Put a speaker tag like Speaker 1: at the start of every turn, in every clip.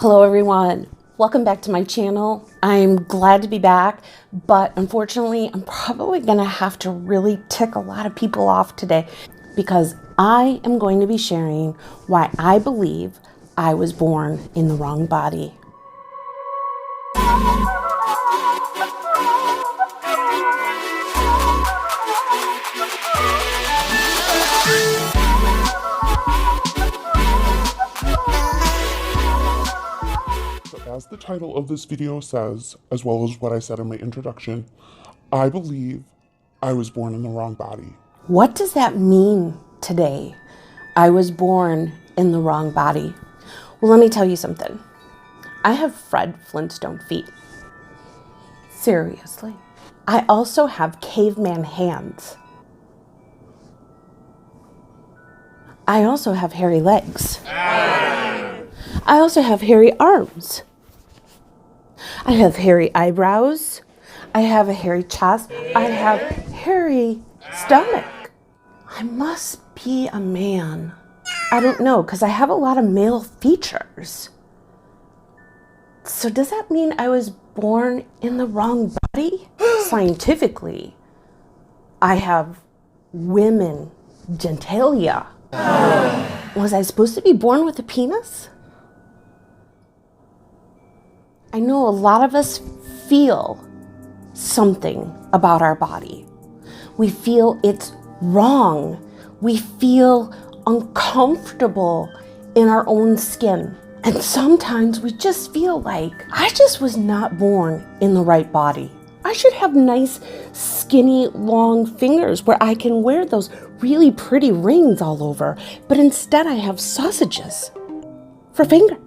Speaker 1: Hello everyone, welcome back to my channel. I'm glad to be back, but unfortunately I'm probably gonna have to really tick a lot of people off today because I am going to be sharing why I believe I was born in the wrong body.
Speaker 2: As the title of this video says, as well as what I said in my introduction, I believe I was born in the wrong body.
Speaker 1: What does that mean today? I was born in the wrong body. Well, let me tell you something. I have Fred Flintstone feet. Seriously. I also have caveman hands. I also have hairy legs. I also have hairy arms. I have hairy eyebrows. I have a hairy chest. I have hairy stomach. I must be a man. I don't know, because I have a lot of male features. So does that mean I was born in the wrong body? Scientifically, I have women genitalia. Was I supposed to be born with a penis? I know a lot of us feel something about our body. We feel it's wrong. We feel uncomfortable in our own skin. And sometimes we just feel like I just was not born in the right body. I should have nice, skinny, long fingers where I can wear those really pretty rings all over, but instead I have sausages for fingers.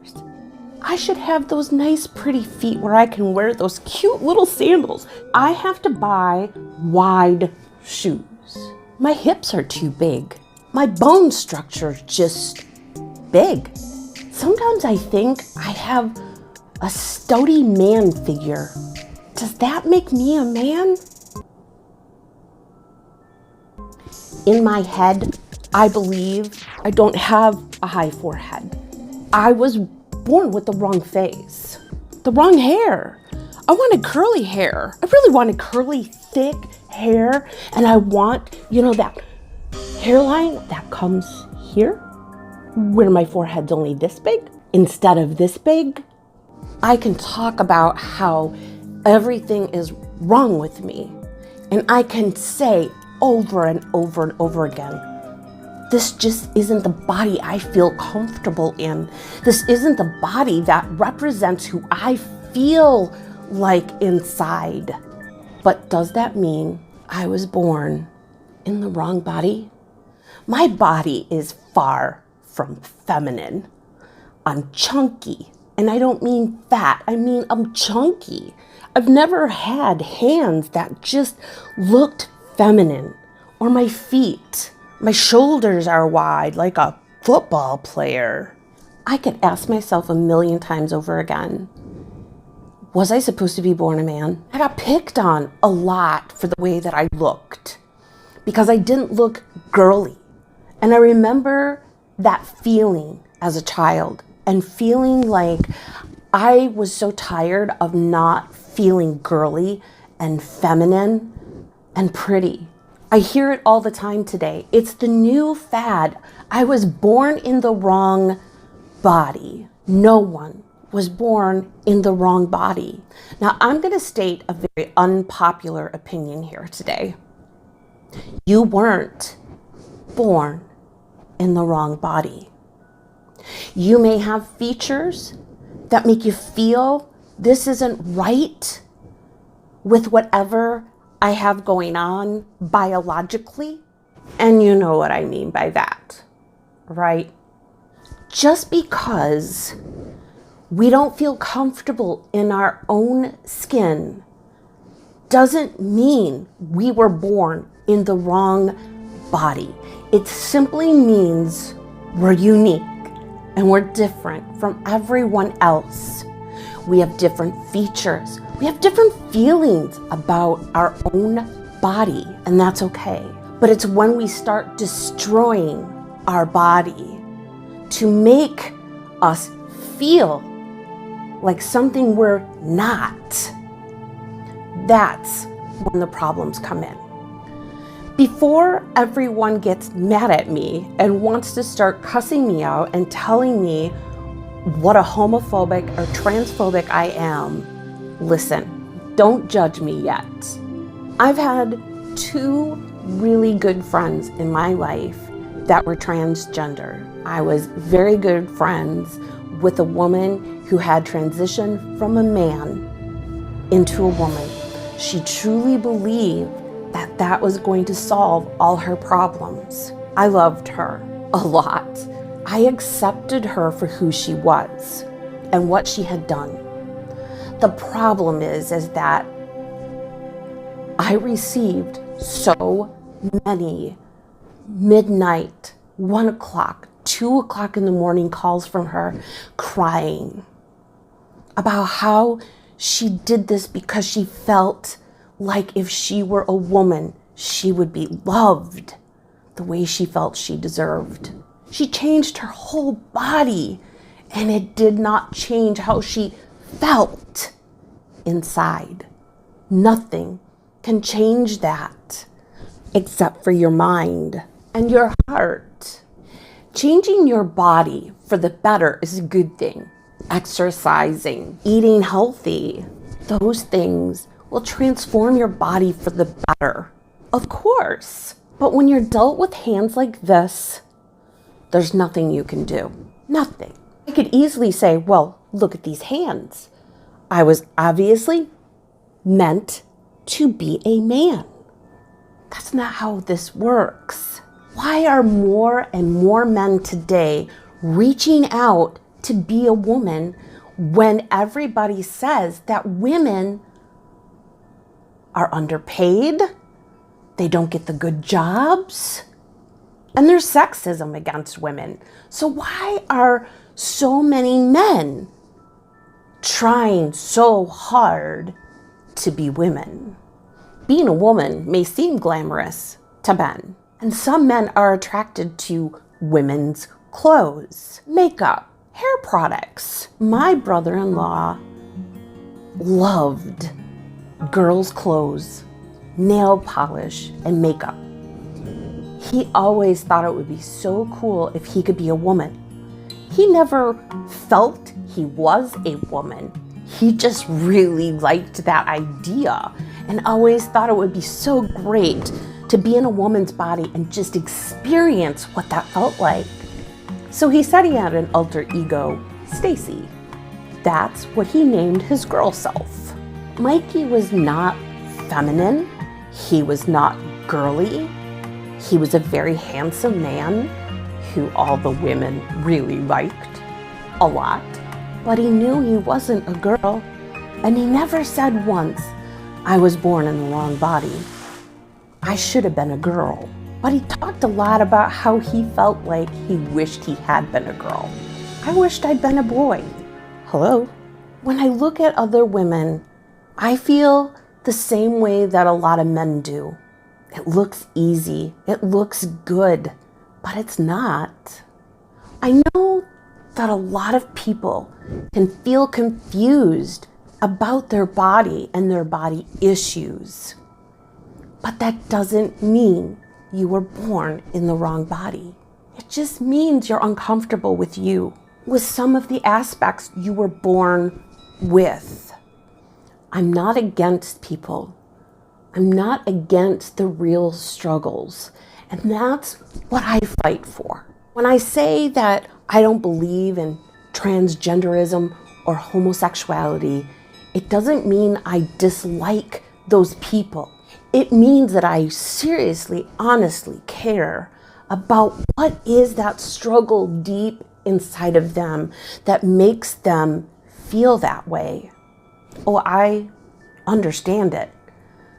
Speaker 1: I should have those nice, pretty feet where I can wear those cute little sandals. I have to buy wide shoes. My hips are too big. My bone structure is just big. Sometimes I think I have a stouty man figure. Does that make me a man? In my head, I believe I don't have a high forehead. I was born with the wrong face, the wrong hair. I wanted curly hair. I really wanted curly, thick hair. And I want, that hairline that comes here, where my forehead's only this big instead of this big. I can talk about how everything is wrong with me. And I can say over and over and over again, this just isn't the body I feel comfortable in. This isn't the body that represents who I feel like inside. But does that mean I was born in the wrong body? My body is far from feminine. I'm chunky, and I don't mean fat. I mean I'm chunky. I've never had hands that just looked feminine, or my feet. My shoulders are wide like a football player. I could ask myself a million times over again, was I supposed to be born a man? I got picked on a lot for the way that I looked because I didn't look girly. And I remember that feeling as a child and feeling like I was so tired of not feeling girly and feminine and pretty. I hear it all the time today. It's the new fad. I was born in the wrong body. No one was born in the wrong body. Now, I'm going to state a very unpopular opinion here today. You weren't born in the wrong body. You may have features that make you feel this isn't right with whatever I have going on biologically, and you know what I mean by that, right? Just because we don't feel comfortable in our own skin doesn't mean we were born in the wrong body. It simply means we're unique and we're different from everyone else. We have different features. We have different feelings about our own body, and that's okay. But it's when we start destroying our body to make us feel like something we're not, that's when the problems come in. Before everyone gets mad at me and wants to start cussing me out and telling me what a homophobic or transphobic I am, listen, don't judge me yet. I've had 2 really good friends in my life that were transgender. I was very good friends with a woman who had transitioned from a man into a woman. She truly believed that that was going to solve all her problems. I loved her a lot. I accepted her for who she was and what she had done. The problem is that I received so many midnight, 1 o'clock, 2 o'clock in the morning calls from her crying about how she did this because she felt like if she were a woman, she would be loved the way she felt she deserved. She changed her whole body, and it did not change how she felt inside. Nothing can change that except for your mind and your heart. Changing your body for the better is a good thing. Exercising, eating healthy, those things will transform your body for the better. Of course. But when you're dealt with hands like this, there's nothing you can do. Nothing. I could easily say, well, look at these hands. I was obviously meant to be a man. That's not how this works. Why are more and more men today reaching out to be a woman when everybody says that women are underpaid, they don't get the good jobs, and there's sexism against women? So why are so many men trying so hard to be women? Being a woman may seem glamorous to men, and some men are attracted to women's clothes, makeup, hair products. My brother-in-law loved girls' clothes, nail polish, and makeup. He always thought it would be so cool if he could be a woman. He never felt he was a woman. He just really liked that idea and always thought it would be so great to be in a woman's body and just experience what that felt like. So he said he had an alter ego, Stacy. That's what he named his girl self. Mikey was not feminine. He was not girly. He was a very handsome man who all the women really liked a lot. But he knew he wasn't a girl, and he never said once, I was born in the wrong body. I should have been a girl. But he talked a lot about how he felt like he wished he had been a girl. I wished I'd been a boy. Hello? When I look at other women, I feel the same way that a lot of men do. It looks easy, it looks good, but it's not. I know that a lot of people can feel confused about their body and their body issues. But that doesn't mean you were born in the wrong body. It just means you're uncomfortable with you, with some of the aspects you were born with. I'm not against people. I'm not against the real struggles. And that's what I fight for. When I say that I don't believe in transgenderism or homosexuality, it doesn't mean I dislike those people. It means that I seriously, honestly care about what is that struggle deep inside of them that makes them feel that way. Oh, I understand it,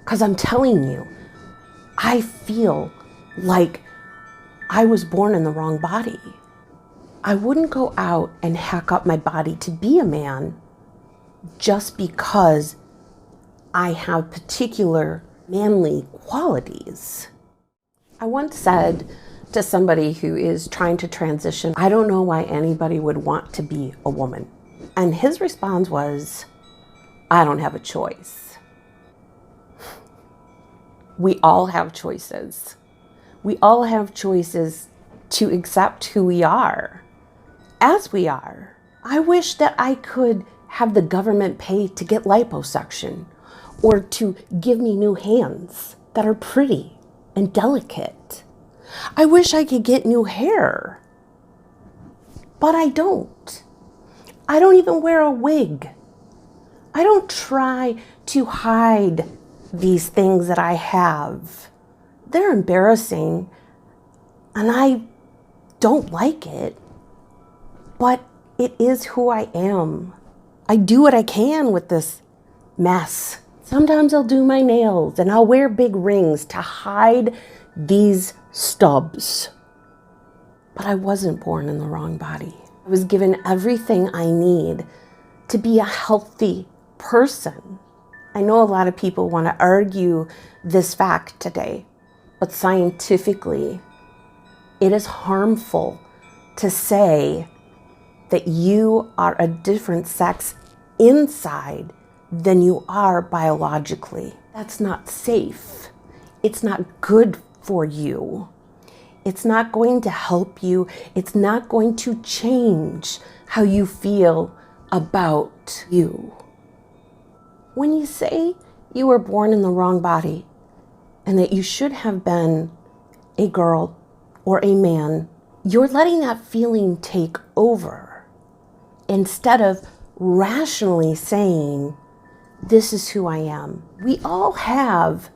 Speaker 1: because I'm telling you, I feel like I was born in the wrong body. I wouldn't go out and hack up my body to be a man just because I have particular manly qualities. I once said to somebody who is trying to transition, I don't know why anybody would want to be a woman. And his response was, I don't have a choice. We all have choices. We all have choices to accept who we are, as we are. I wish that I could have the government pay to get liposuction or to give me new hands that are pretty and delicate. I wish I could get new hair, but I don't. I don't even wear a wig. I don't try to hide these things that I have. They're embarrassing and I don't like it, but it is who I am. I do what I can with this mess. Sometimes I'll do my nails and I'll wear big rings to hide these stubs. But I wasn't born in the wrong body. I was given everything I need to be a healthy person. I know a lot of people want to argue this fact today, but scientifically, it is harmful to say that you are a different sex inside than you are biologically. That's not safe. It's not good for you. It's not going to help you. It's not going to change how you feel about you. When you say you were born in the wrong body and that you should have been a girl or a man, you're letting that feeling take over instead of rationally saying, this is who I am. We all have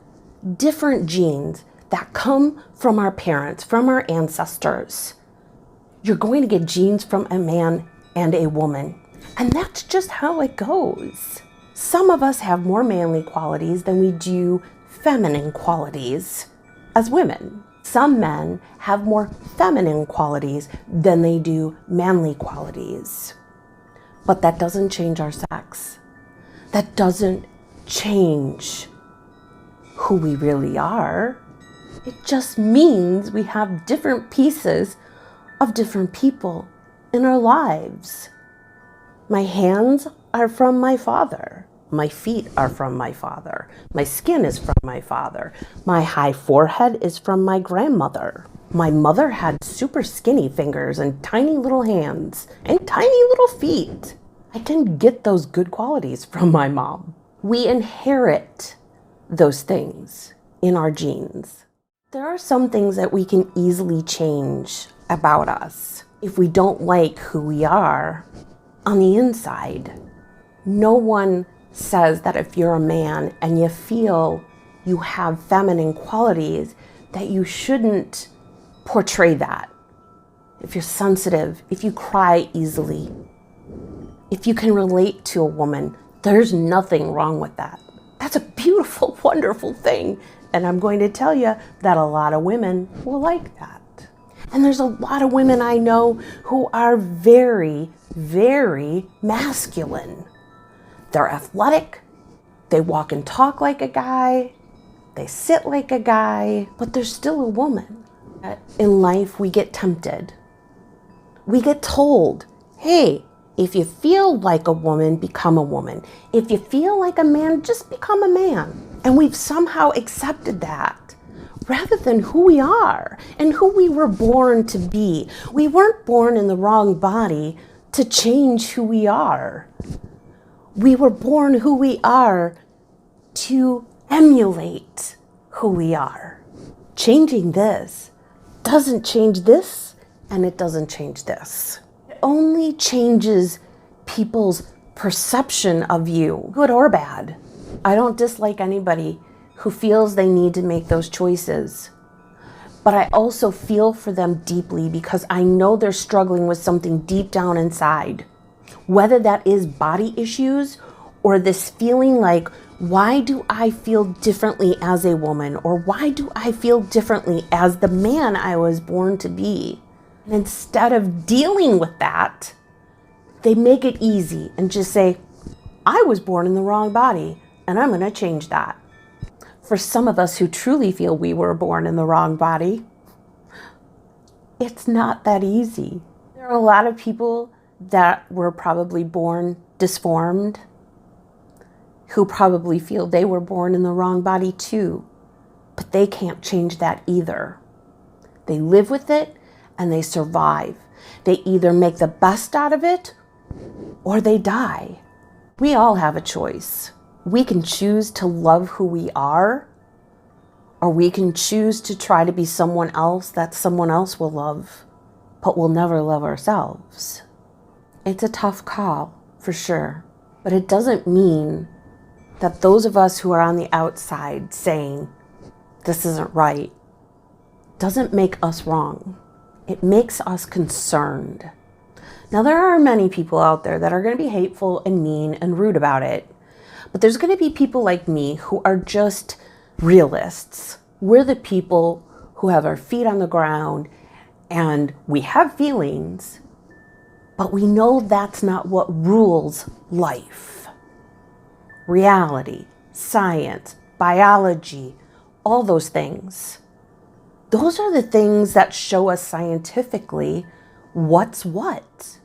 Speaker 1: different genes that come from our parents, from our ancestors. You're going to get genes from a man and a woman, and that's just how it goes. Some of us have more manly qualities than we do feminine qualities as women. Some men have more feminine qualities than they do manly qualities. But that doesn't change our sex. That doesn't change who we really are. It just means we have different pieces of different people in our lives. My hands are from my father. My feet are from my father. My skin is from my father. My high forehead is from my grandmother. My mother had super skinny fingers and tiny little hands and tiny little feet. I didn't get those good qualities from my mom. We inherit those things in our genes. There are some things that we can easily change about us if we don't like who we are on the inside. No one says that if you're a man and you feel you have feminine qualities, that you shouldn't portray that. If you're sensitive, if you cry easily, if you can relate to a woman, there's nothing wrong with that. That's a beautiful, wonderful thing. And I'm going to tell you that a lot of women will like that. And there's a lot of women I know who are very, very masculine. They're athletic, they walk and talk like a guy, they sit like a guy, but they're still a woman. In life, we get tempted. We get told, hey, if you feel like a woman, become a woman. If you feel like a man, just become a man. And we've somehow accepted that rather than who we are and who we were born to be. We weren't born in the wrong body to change who we are. We were born who we are to emulate who we are. Changing this doesn't change this, and it doesn't change this. It only changes people's perception of you, good or bad. I don't dislike anybody who feels they need to make those choices. But I also feel for them deeply because I know they're struggling with something deep down inside. Whether that is body issues or this feeling like, why do I feel differently as a woman? Or why do I feel differently as the man I was born to be? And instead of dealing with that, they make it easy and just say, I was born in the wrong body and I'm going to change that. For some of us who truly feel we were born in the wrong body, it's not that easy. There are a lot of people that were probably born disformed, who probably feel they were born in the wrong body too, but they can't change that either. They live with it and they survive. They either make the best out of it or they die. We all have a choice. We can choose to love who we are, or we can choose to try to be someone else that someone else will love, but we'll never love ourselves. It's a tough call, for sure, but it doesn't mean that those of us who are on the outside saying, this isn't right, doesn't make us wrong. It makes us concerned. Now, there are many people out there that are going to be hateful and mean and rude about it, but there's going to be people like me who are just realists. We're the people who have our feet on the ground and we have feelings, but we know that's not what rules life. Reality, science, biology, all those things. Those are the things that show us scientifically what's what.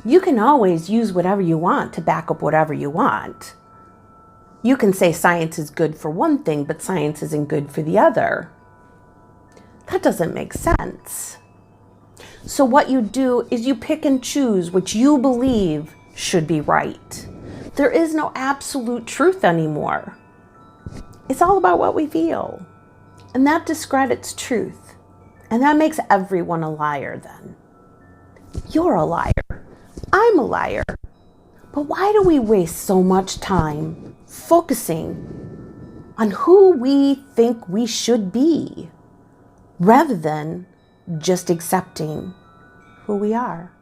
Speaker 1: You can always use whatever you want to back up whatever you want. You can say science is good for one thing, but science isn't good for the other. That doesn't make sense. So what you do is you pick and choose what you believe should be right. There is no absolute truth anymore. It's all about what we feel. And that discredits truth. And that makes everyone a liar then. You're a liar. I'm a liar. But why do we waste so much time focusing on who we think we should be, rather than just accepting who we are?